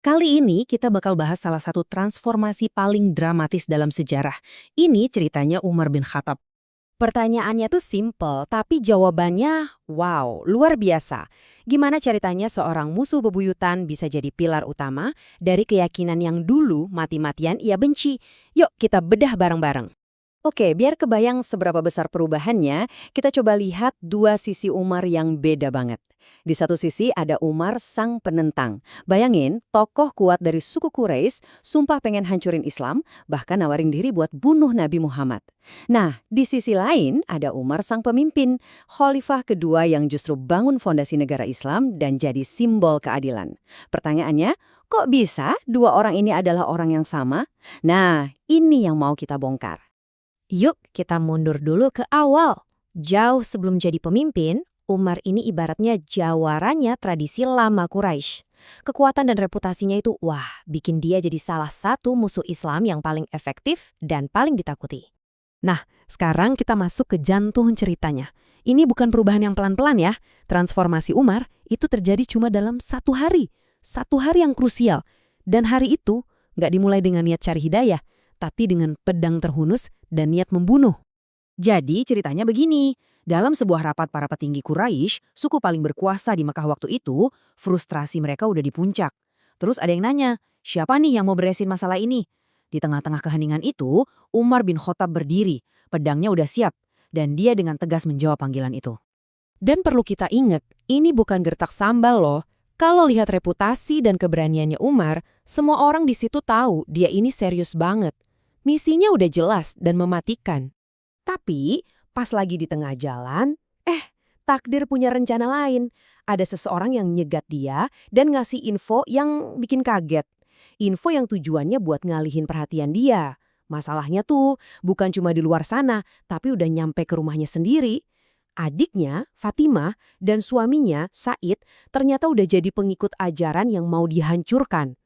Kali ini kita bakal bahas salah satu transformasi paling dramatis dalam sejarah. Ini ceritanya Umar bin Khattab. Pertanyaannya tuh simple, tapi jawabannya wow, luar biasa. Gimana ceritanya seorang musuh bebuyutan bisa jadi pilar utama dari keyakinan yang dulu mati-matian ia benci? Yuk kita bedah bareng-bareng. Oke, biar kebayang seberapa besar perubahannya, kita coba lihat dua sisi Umar yang beda banget. Di satu sisi ada Umar sang penentang. Bayangin, tokoh kuat dari suku Quraisy, sumpah pengen hancurin Islam, bahkan nawarin diri buat bunuh Nabi Muhammad. Nah, di sisi lain ada Umar sang pemimpin, khalifah kedua yang justru bangun fondasi negara Islam dan jadi simbol keadilan. Pertanyaannya, kok bisa dua orang ini adalah orang yang sama? Nah, ini yang mau kita bongkar. Yuk kita mundur dulu ke awal. Jauh sebelum jadi pemimpin, Umar ini ibaratnya jawaranya tradisi lama Quraisy. Kekuatan dan reputasinya itu, bikin dia jadi salah satu musuh Islam yang paling efektif dan paling ditakuti. Nah, sekarang kita masuk ke jantung ceritanya. Ini bukan perubahan yang pelan-pelan ya. Transformasi Umar itu terjadi cuma dalam satu hari. Satu hari yang krusial. Dan hari itu nggak dimulai dengan niat cari hidayah, tapi dengan pedang terhunus dan niat membunuh. Jadi ceritanya begini, dalam sebuah rapat para petinggi Quraisy, suku paling berkuasa di Mekah waktu itu, frustrasi mereka udah di puncak. Terus ada yang nanya, siapa nih yang mau beresin masalah ini? Di tengah-tengah keheningan itu, Umar bin Khattab berdiri, pedangnya udah siap, dan dia dengan tegas menjawab panggilan itu. Dan perlu kita ingat, ini bukan gertak sambal loh. Kalau lihat reputasi dan keberaniannya Umar, semua orang di situ tahu dia ini serius banget. Misinya udah jelas dan mematikan. Tapi, pas lagi di tengah jalan, takdir punya rencana lain. Ada seseorang yang nyegat dia dan ngasih info yang bikin kaget. Info yang tujuannya buat ngalihin perhatian dia. Masalahnya tuh, bukan cuma di luar sana, tapi udah nyampe ke rumahnya sendiri. Adiknya, Fatimah, dan suaminya, Said, ternyata udah jadi pengikut ajaran yang mau dihancurkan.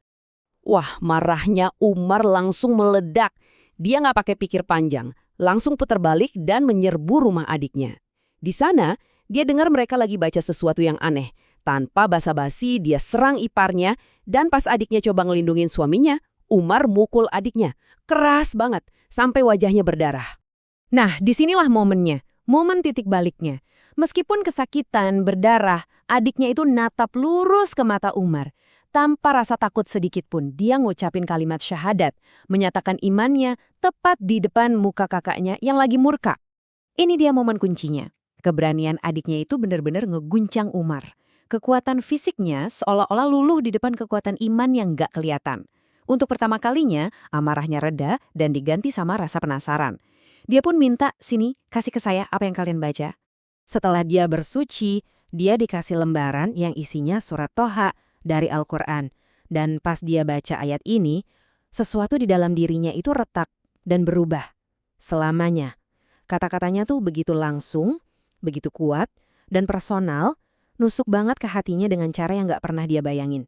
Wah, marahnya Umar langsung meledak. Dia nggak pakai pikir panjang, langsung putar balik dan menyerbu rumah adiknya. Di sana, dia dengar mereka lagi baca sesuatu yang aneh. Tanpa basa-basi, dia serang iparnya, dan pas adiknya coba ngelindungin suaminya, Umar mukul adiknya. Keras banget, sampai wajahnya berdarah. Nah, disinilah momennya, momen titik baliknya. Meskipun kesakitan, berdarah, adiknya itu natap lurus ke mata Umar. Tanpa rasa takut sedikit pun, dia ngucapin kalimat syahadat, menyatakan imannya tepat di depan muka kakaknya yang lagi murka. Ini dia momen kuncinya. Keberanian adiknya itu benar-benar ngeguncang Umar. Kekuatan fisiknya seolah-olah luluh di depan kekuatan iman yang nggak kelihatan. Untuk pertama kalinya, amarahnya reda dan diganti sama rasa penasaran. Dia pun minta, sini, kasih ke saya apa yang kalian baca. Setelah dia bersuci, dia dikasih lembaran yang isinya surat Toha dari Al-Quran. Dan pas dia baca ayat ini, sesuatu di dalam dirinya itu retak dan berubah. Selamanya. Kata-katanya tuh begitu langsung, begitu kuat, dan personal, nusuk banget ke hatinya dengan cara yang gak pernah dia bayangin.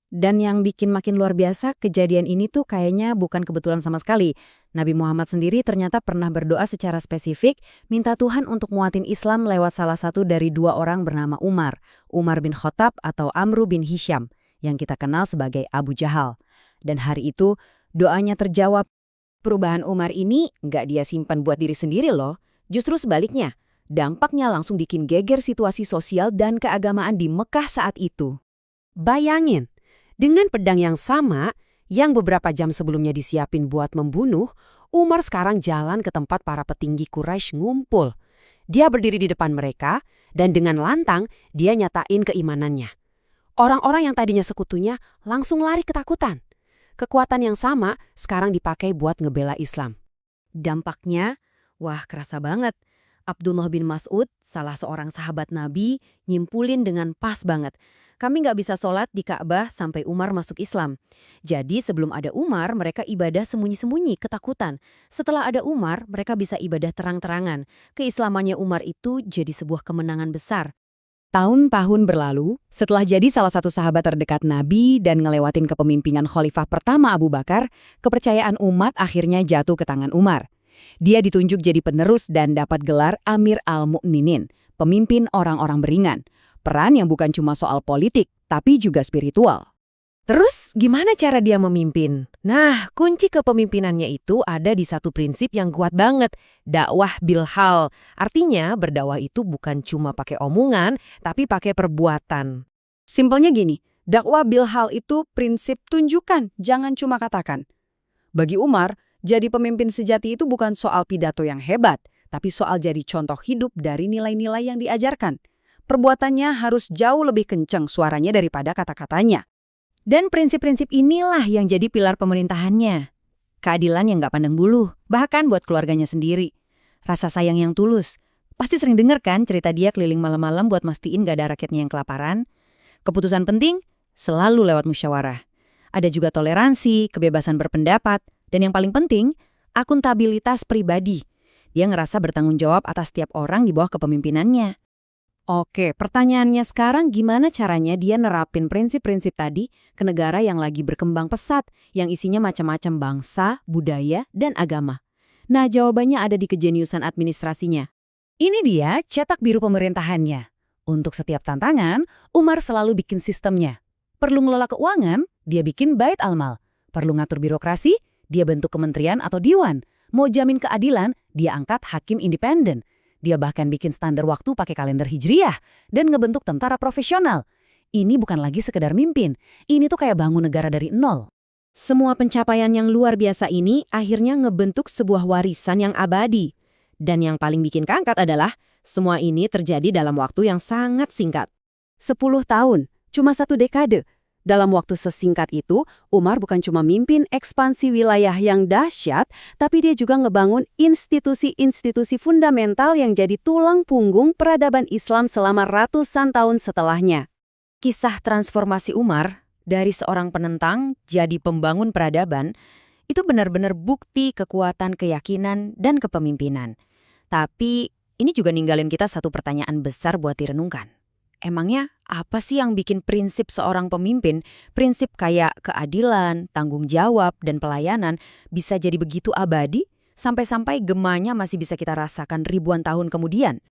Dan yang bikin makin luar biasa, kejadian ini tuh kayaknya bukan kebetulan sama sekali. Nabi Muhammad sendiri ternyata pernah berdoa secara spesifik, minta Tuhan untuk muatin Islam lewat salah satu dari dua orang bernama Umar. Umar bin Khattab atau Amru bin Hisham, yang kita kenal sebagai Abu Jahal. Dan hari itu, doanya terjawab. Perubahan Umar ini nggak dia simpan buat diri sendiri loh. Justru sebaliknya, dampaknya langsung bikin geger situasi sosial dan keagamaan di Mekah saat itu. Bayangin, dengan pedang yang sama, yang beberapa jam sebelumnya disiapin buat membunuh, Umar sekarang jalan ke tempat para petinggi Quraisy ngumpul. Dia berdiri di depan mereka, dan dengan lantang, dia nyatain keimanannya. Orang-orang yang tadinya sekutunya langsung lari ketakutan. Kekuatan yang sama sekarang dipakai buat ngebela Islam. Dampaknya, kerasa banget. Abdullah bin Mas'ud, salah seorang sahabat Nabi, nyimpulin dengan pas banget. Kami nggak bisa sholat di Ka'bah sampai Umar masuk Islam. Jadi sebelum ada Umar, mereka ibadah sembunyi-sembunyi, ketakutan. Setelah ada Umar, mereka bisa ibadah terang-terangan. Keislamannya Umar itu jadi sebuah kemenangan besar. Tahun-tahun berlalu, setelah jadi salah satu sahabat terdekat Nabi dan ngelewatin kepemimpinan Khalifah pertama Abu Bakar, kepercayaan umat akhirnya jatuh ke tangan Umar. Dia ditunjuk jadi penerus dan dapat gelar Amir al-Mu'minin, pemimpin orang-orang beriman. Peran yang bukan cuma soal politik, tapi juga spiritual. Terus gimana cara dia memimpin? Nah, kunci kepemimpinannya itu ada di satu prinsip yang kuat banget, dakwah bilhal. Artinya berdakwah itu bukan cuma pakai omongan, tapi pakai perbuatan. Simpelnya gini, dakwah bilhal itu prinsip tunjukkan, jangan cuma katakan. Bagi Umar, jadi pemimpin sejati itu bukan soal pidato yang hebat, tapi soal jadi contoh hidup dari nilai-nilai yang diajarkan. Perbuatannya harus jauh lebih kencang suaranya daripada kata-katanya. Dan prinsip-prinsip inilah yang jadi pilar pemerintahannya. Keadilan yang nggak pandang bulu, bahkan buat keluarganya sendiri. Rasa sayang yang tulus. Pasti sering denger kan cerita dia keliling malam-malam buat mastiin gak ada rakyatnya yang kelaparan. Keputusan penting selalu lewat musyawarah. Ada juga toleransi, kebebasan berpendapat, dan yang paling penting, akuntabilitas pribadi. Dia ngerasa bertanggung jawab atas setiap orang di bawah kepemimpinannya. Oke, pertanyaannya sekarang gimana caranya dia nerapin prinsip-prinsip tadi ke negara yang lagi berkembang pesat, yang isinya macam-macam bangsa, budaya, dan agama? Nah, jawabannya ada di kejeniusan administrasinya. Ini dia cetak biru pemerintahannya. Untuk setiap tantangan, Umar selalu bikin sistemnya. Perlu ngelola keuangan, dia bikin bait almal. Perlu ngatur birokrasi, dia bentuk kementerian atau diwan. Mau jamin keadilan, dia angkat hakim independen. Dia bahkan bikin standar waktu pakai kalender hijriah dan ngebentuk tentara profesional. Ini bukan lagi sekedar mimpin, ini tuh kayak bangun negara dari nol. Semua pencapaian yang luar biasa ini akhirnya ngebentuk sebuah warisan yang abadi. Dan yang paling bikin keangkat adalah semua ini terjadi dalam waktu yang sangat singkat. 10 tahun, cuma 1 dekade. Dalam waktu sesingkat itu, Umar bukan cuma mimpin ekspansi wilayah yang dahsyat, tapi dia juga ngebangun institusi-institusi fundamental yang jadi tulang punggung peradaban Islam selama ratusan tahun setelahnya. Kisah transformasi Umar dari seorang penentang jadi pembangun peradaban itu benar-benar bukti kekuatan keyakinan dan kepemimpinan. Tapi ini juga ninggalin kita satu pertanyaan besar buat direnungkan. Emangnya apa sih yang bikin prinsip seorang pemimpin, prinsip kayak keadilan, tanggung jawab, dan pelayanan bisa jadi begitu abadi, sampai-sampai gemanya masih bisa kita rasakan ribuan tahun kemudian?